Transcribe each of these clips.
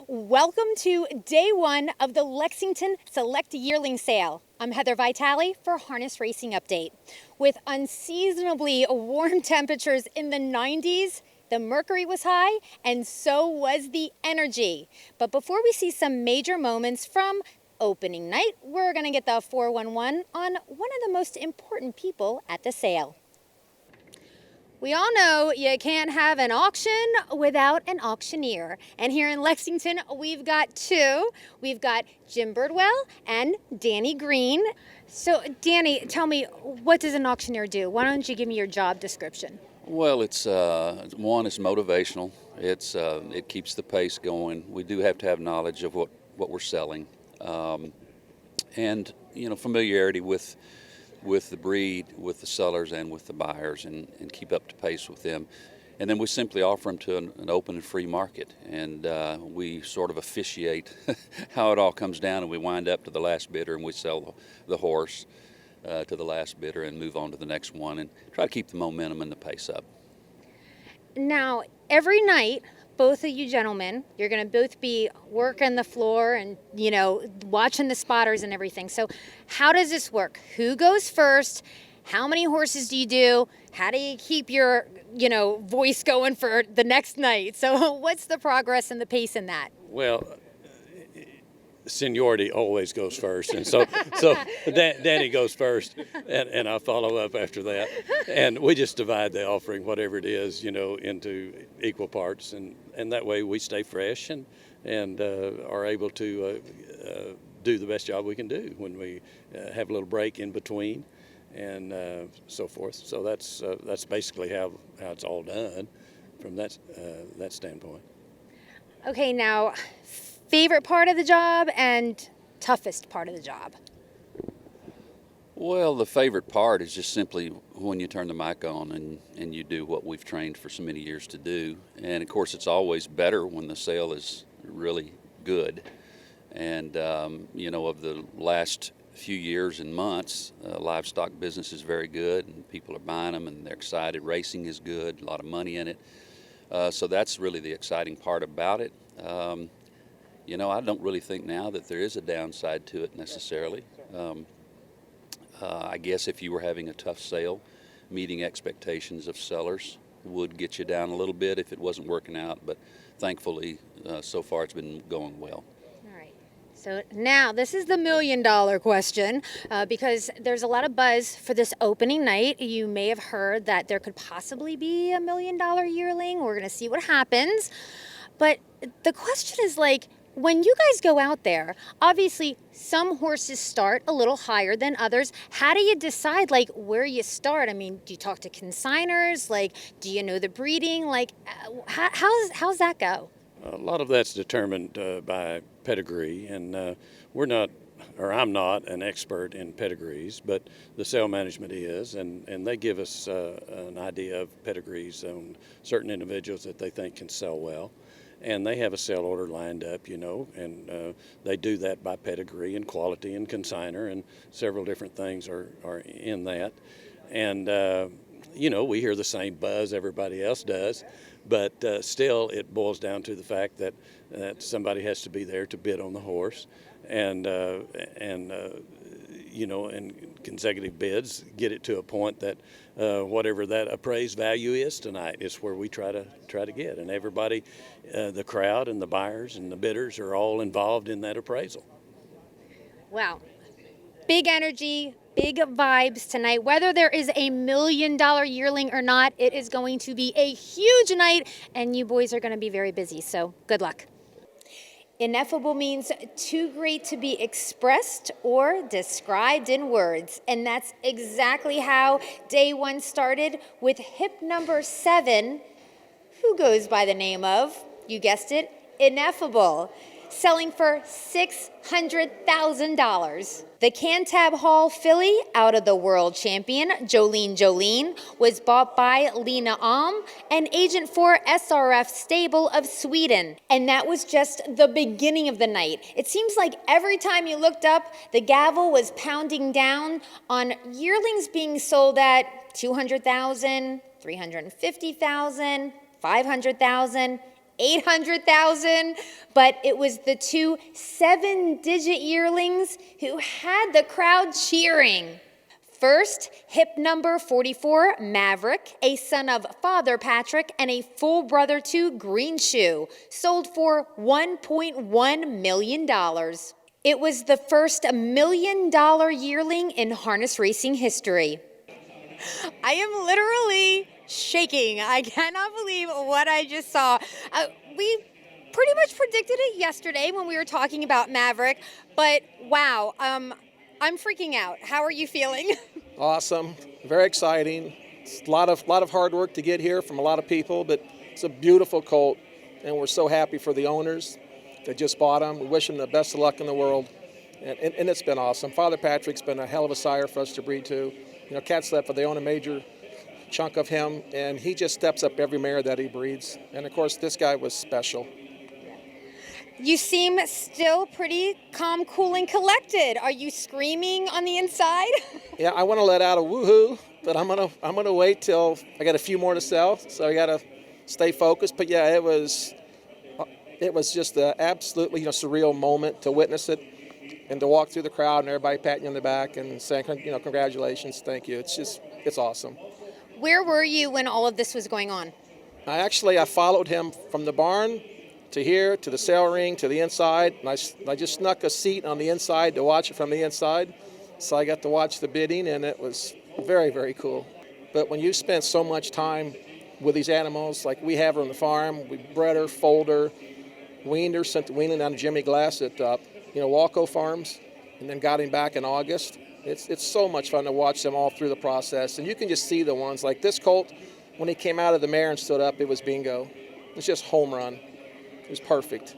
Welcome to day one of the Lexington Select Yearling Sale. I'm Heather Vitale for Harness Racing Update. With unseasonably warm temperatures in the 90s, the mercury was high and so was the energy. But before we see some major moments from opening night, we're going to get the 411 on one of the most important people at the sale. We all know you can't have an auction without an auctioneer. And here in Lexington, we've got two. We've got Jim Birdwell and Danny Green. So Danny, tell me, what does an auctioneer do? Why don't you give me your job description? Well, it's one, it's motivational. It keeps the pace going. We do have to have knowledge of what we're selling, and familiarity with the breed, with the sellers, and with the buyers, and keep up to pace with them. And then we simply offer them to an open and free market, and we sort of officiate how it all comes down, and we wind up to the last bidder, and we sell the horse to the last bidder and move on to the next one and try to keep the momentum and the pace up. Now, every night, both of you gentlemen, you're going to both be working the floor and, watching the spotters and everything. So how does this work? Who goes first? How many horses do you do? How do you keep your, voice going for the next night? So what's the progress and the pace in that? Well, seniority always goes first, and so Danny goes first, and I follow up after that, and we just divide the offering, whatever it is, into equal parts, and that way we stay fresh and are able to do the best job we can do when we have a little break in between, and so forth. So that's basically how it's all done from that standpoint. Okay, now, favorite part of the job and toughest part of the job? Well, the favorite part is just simply when you turn the mic on and you do what we've trained for so many years to do. And of course, it's always better when the sale is really good. And, of the last few years and months, livestock business is very good and people are buying them and they're excited. Racing is good, a lot of money in it. So that's really the exciting part about it. I don't really think now that there is a downside to it necessarily. I guess if you were having a tough sale, meeting expectations of sellers would get you down a little bit if it wasn't working out, but thankfully, so far it's been going well. All right. So now this is the $1 million question because there's a lot of buzz for this opening night. You may have heard that there could possibly be a $1 million yearling. We're going to see what happens. But the question is when you guys go out there, obviously some horses start a little higher than others. How do you decide where you start? I mean, do you talk to consigners? Do you know the breeding? How's that go? A lot of that's determined by pedigree, and I'm not an expert in pedigrees, but the sale management is, and they give us an idea of pedigrees on certain individuals that they think can sell well. And they have a sale order lined up, and they do that by pedigree and quality and consignor, and several different things are in that. And, we hear the same buzz everybody else does, but still it boils down to the fact that somebody has to be there to bid on the horse, and consecutive bids get it to a point that whatever that appraised value is tonight is where we try to get, and everybody, the crowd and the buyers and the bidders are all involved in that appraisal. Wow, big energy, big vibes tonight. Whether there is a $1 million yearling or not, it is going to be a huge night, and you boys are going to be very busy. So good luck. Ineffable means too great to be expressed or described in words. And that's exactly how day one started with hip number 7, who goes by the name of, you guessed it, Ineffable, selling for $600,000. The Cantab Hall filly, out of the world champion, Jolene, was bought by Lena Alm, an agent for SRF Stable of Sweden. And that was just the beginning of the night. It seems like every time you looked up, the gavel was pounding down on yearlings being sold at $200,000, $350,000, $500,000, 800,000, but it was the two 7-digit yearlings who had the crowd cheering. First, hip number 44, Maverick, a son of Father Patrick and a full brother to Green Shoe, sold for $1.1 million. It was the first $1 million yearling in harness racing history. I am literally shaking. I cannot believe what I just saw. We pretty much predicted it yesterday when we were talking about Maverick, but wow, I'm freaking out. How are you feeling? Awesome, very exciting. It's a lot of hard work to get here from a lot of people, but it's a beautiful colt, and we're so happy for the owners that just bought him. We wish him the best of luck in the world, and it's been awesome. Father Patrick's been a hell of a sire for us to breed to. You know, Cat Slept, they own a major chunk of him, and he just steps up every mare that he breeds. And of course, this guy was special. You seem still pretty calm, cool, and collected. Are you screaming on the inside? Yeah, I want to let out a woohoo, but I'm gonna wait till I got a few more to sell, so I gotta stay focused. But yeah, it was just an absolutely surreal moment to witness it and to walk through the crowd and everybody patting you on the back and saying congratulations, thank you. It's awesome. Where were you when all of this was going on? I followed him from the barn to here, to the sale ring, to the inside, and I just snuck a seat on the inside to watch it from the inside. So I got to watch the bidding, and it was very, very cool. But when you spent so much time with these animals, like we have her on the farm, we bred her, foaled her, weaned her, sent the weanling down to Jimmy Glass at Walco Farms, and then got him back in August. It's so much fun to watch them all through the process, and you can just see the ones like this colt. When he came out of the mare and stood up, it was bingo. It's just home run. It was perfect.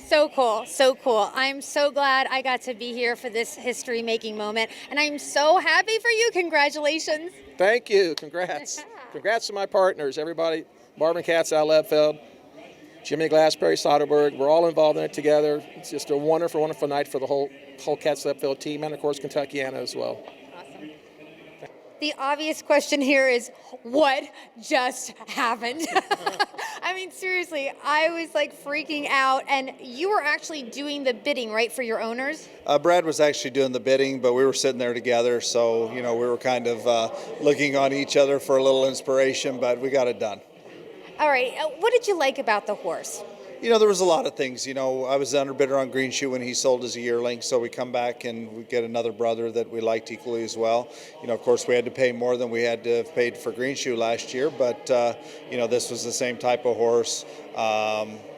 So cool, so cool. I'm so glad I got to be here for this history-making moment, and I'm so happy for you. Congratulations. Thank you. Congrats. Congrats to my partners, everybody. Marvin Katz out of Leadveld, Jimmy Glass, Perry Soderberg. We're all involved in it together. It's just a wonderful, wonderful night for the whole Katz Leadveld team, and of course Kentuckiana as well. Awesome. The obvious question here is, what just happened? I mean, seriously, I was like freaking out, and you were actually doing the bidding, right, for your owners? Brad was actually doing the bidding, but we were sitting there together, so, we were kind of looking on each other for a little inspiration, but we got it done. All right, what did you like about the horse? There was a lot of things. I was the underbidder on Green Shoe when he sold as a yearling, so we come back and we get another brother that we liked equally as well. Of course, we had to pay more than we had to have paid for Green Shoe last year, but, this was the same type of horse.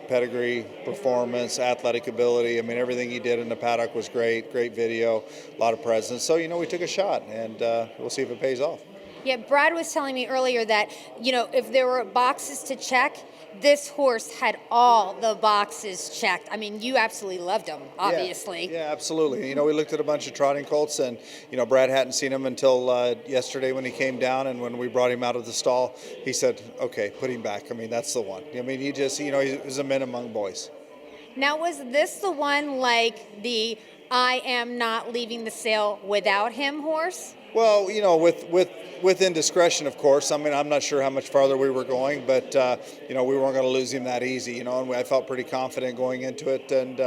Pedigree, performance, athletic ability. I mean, everything he did in the paddock was great video, a lot of presence. So, we took a shot, and we'll see if it pays off. Yeah, Brad was telling me earlier that, if there were boxes to check, this horse had all the boxes checked. I mean, you absolutely loved him, obviously. Yeah, absolutely. We looked at a bunch of trotting colts, and, Brad hadn't seen him until yesterday when he came down, and when we brought him out of the stall, he said, okay, put him back. I mean, that's the one. I mean, he just, he was a man among boys. Now, was this the one like the I am not leaving the sale without him horse? Well, with indiscretion, of course. I mean, I'm not sure how much farther we were going, but, we weren't going to lose him that easy, and I felt pretty confident going into it. And,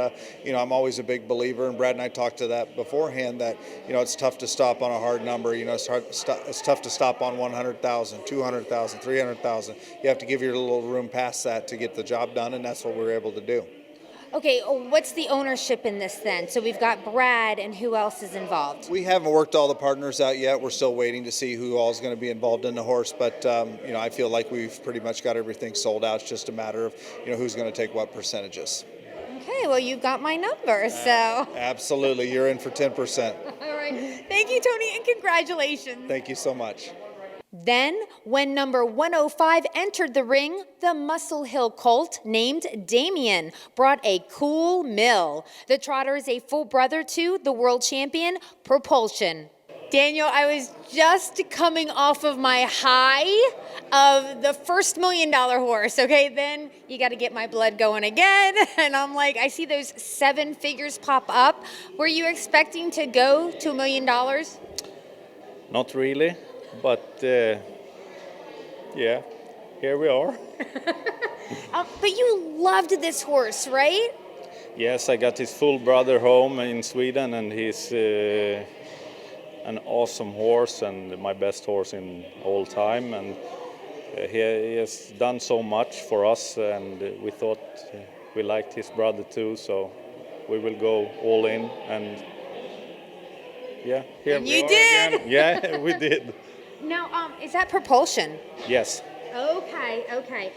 I'm always a big believer, and Brad and I talked to that beforehand, that, it's tough to stop on a hard number. It's tough to stop on 100,000, 200,000, 300,000. You have to give your little room past that to get the job done, and that's what we were able to do. Okay, what's the ownership in this then? So we've got Brad, and who else is involved? We haven't worked all the partners out yet. We're still waiting to see who all is going to be involved in the horse, but I feel like we've pretty much got everything sold out. It's just a matter of who's going to take what percentages. Okay, well, you got my number, so. Absolutely, you're in for 10%. All right, thank you, Tony, and congratulations. Thank you so much. Then, when number 105 entered the ring, the Muscle Hill colt named Damien brought a cool mill. The trotter is a full brother to the world champion, Propulsion. Daniel, I was just coming off of my high of the first $1 million horse, okay? Then you got to get my blood going again, and I'm like, I see those 7 figures pop up. Were you expecting to go to $1 million? Not really. But, yeah, here we are. But you loved this horse, right? Yes, I got his full brother home in Sweden, and he's an awesome horse and my best horse in all time. And he has done so much for us, and we thought we liked his brother too, so we will go all in. And yeah, here And we you are did. again. Yeah, we did. Now, is that propulsion? Yes. Okay.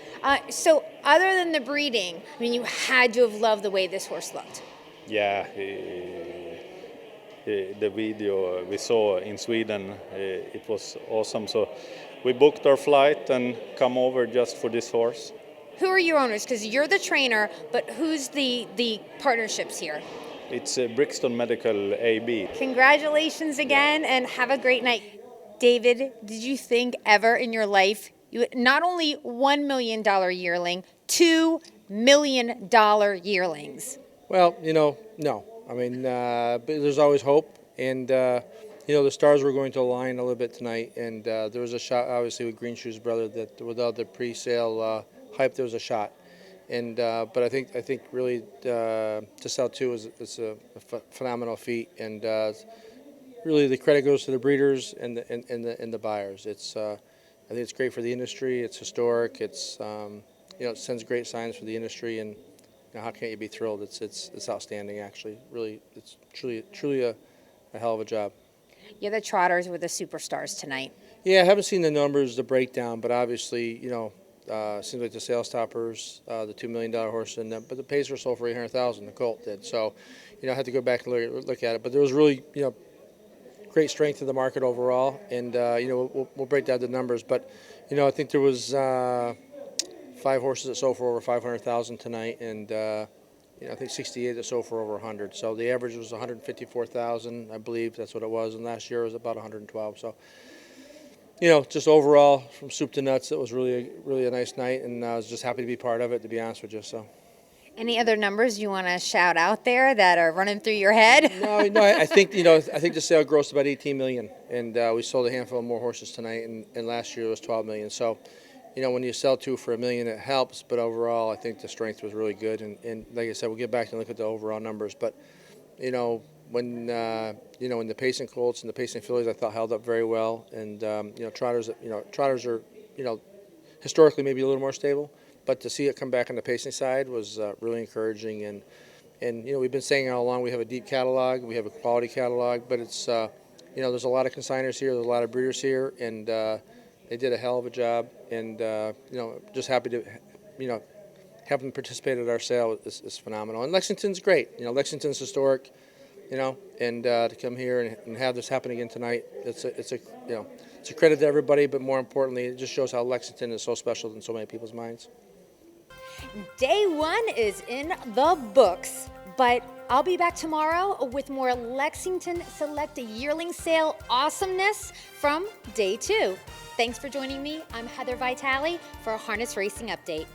So other than the breeding, I mean, you had to have loved the way this horse looked. Yeah, the video we saw in Sweden, it was awesome. So we booked our flight and come over just for this horse. Who are your owners? Because you're the trainer, but who's the partnerships here? It's Brixton Medical AB. Congratulations again, and have a great night. David, did you think ever in your life you not only $1 million yearling, $2 million yearlings? Well, no. I mean, but there's always hope, and the stars were going to align a little bit tonight, and there was a shot, obviously, with Green Shoe's brother that without the pre-sale hype, there was a shot, and but I think really to sell two is a phenomenal feat, and really the credit goes to the breeders and the buyers. I think it's great for the industry. It's historic. It's it sends great signs for the industry, and how can't you be thrilled? It's outstanding, actually. Really, it's truly a hell of a job. Yeah, the trotters were the superstars tonight. Yeah, I haven't seen the numbers, the breakdown, but obviously, seems like the sales toppers, the $2 million horse, but the Pacer sold for $800,000. The Colt did. So, I had to go back and look at it. But there was really, great strength in the market overall, and we'll break down the numbers. But, I think there was 5 horses that sold for over $500,000 tonight, and I think 68 that sold for over 100. So the average was 154,000, I believe that's what it was, and last year it was about 112. So, just overall from soup to nuts, it was really a nice night, and I was just happy to be part of it, to be honest with you. So. Any other numbers you want to shout out there that are running through your head? No, I think the sale grossed about 18 million, and we sold a handful of more horses tonight, and last year it was 12 million. So, when you sell two for $1 million, it helps, but overall, I think the strength was really good. And like I said, we'll get back and look at the overall numbers. But, when the pacing colts and the pacing fillies, I thought held up very well. And trotters are historically maybe a little more stable. But to see it come back on the pacing side was really encouraging, and we've been saying all along we have a deep catalog, we have a quality catalog, but it's there's a lot of consigners here, there's a lot of breeders here, and they did a hell of a job, and just happy to have them participate at our sale is phenomenal. And Lexington's great, Lexington's historic, and to come here and have this happen again tonight, it's a credit to everybody, but more importantly, it just shows how Lexington is so special in so many people's minds. Day one is in the books, but I'll be back tomorrow with more Lexington Select Yearling Sale awesomeness from day two. Thanks for joining me. I'm Heather Vitale for a Harness Racing Update.